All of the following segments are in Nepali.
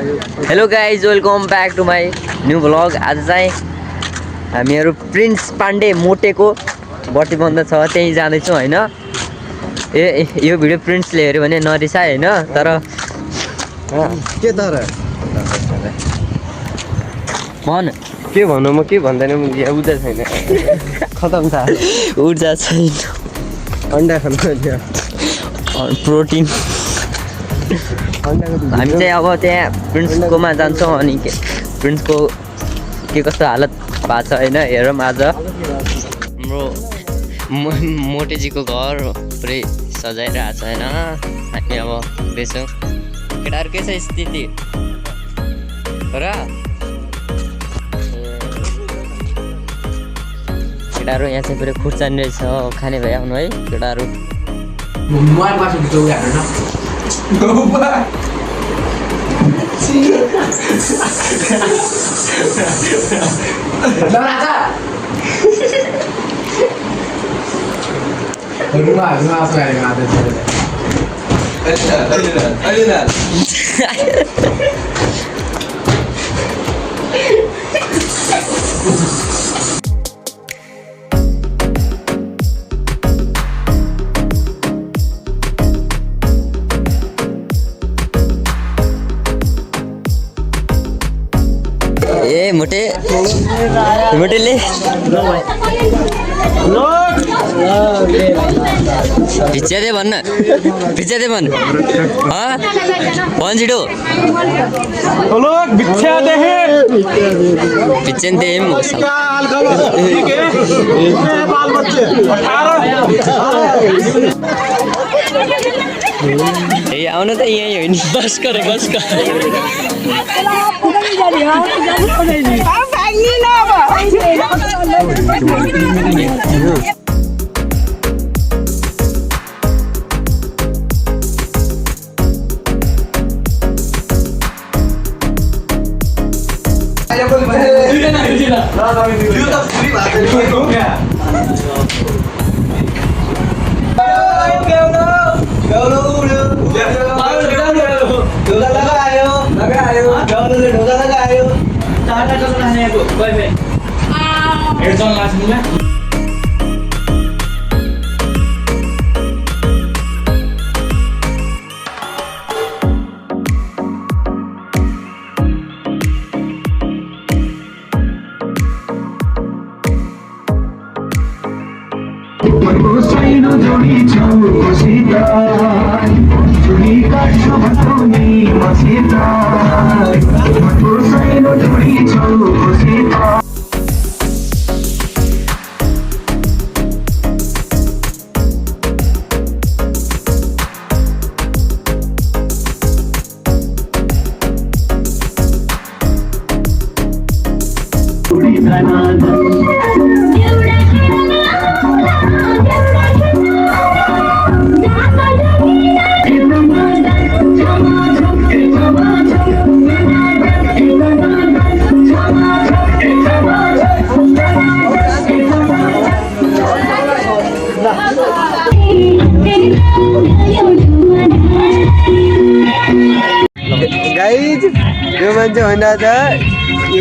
Hello guys, welcome back to my new vlog. आज चाहिँ हामीहरू प्रिन्स पाण्डे मोटेको बत्तीबन्द छ त्यहीँ जाँदैछौँ होइन। यो भिडियो प्रिन्सले हेऱ्यो भने नरिसा होइन, तर के तर भन के भनौँ म के भन्दैन ऊर्जा छैन खतम छ ऊर्जा छैन। अन्डा खानु प्रोटिन। हामी चाहिँ अब त्यहाँ प्रिन्सकोमा जान्छौँ अनि प्रिन्सको के कस्तो हालत भएको छ होइन हेरौँ। आज हाम्रो मोटेजीको घर पुरै सजाइरहेको छ होइन। हामी अब बेच्छौँ। केटाहरू के छ स्थिति र केटाहरू यहाँ चाहिँ पुरै खुर्सानी रहेछ। खाने भए आउनु है केटाहरू। ए मोटेले भिक्षा दे भन्न, भिक्षा दे भन् भन् छिटो। भिक्षा दे ए आउनु त यहीँ हो नि। बस कर बस कर। गाइज यो मान्छे भन्दा त ऊ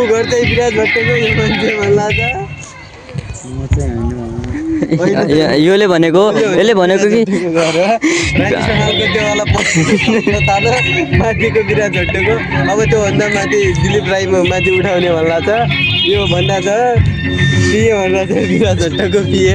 घर चाहिँ विराज भट्टको यो मान्छे भन्दा त योले भनेको कि माथिको विराज भट्टको अब त्योभन्दा माथि दिलीप राई माथि उठाउने भन्दा त यो भन्दा त पिए भन्दा चाहिँ विराज भट्टको पिए।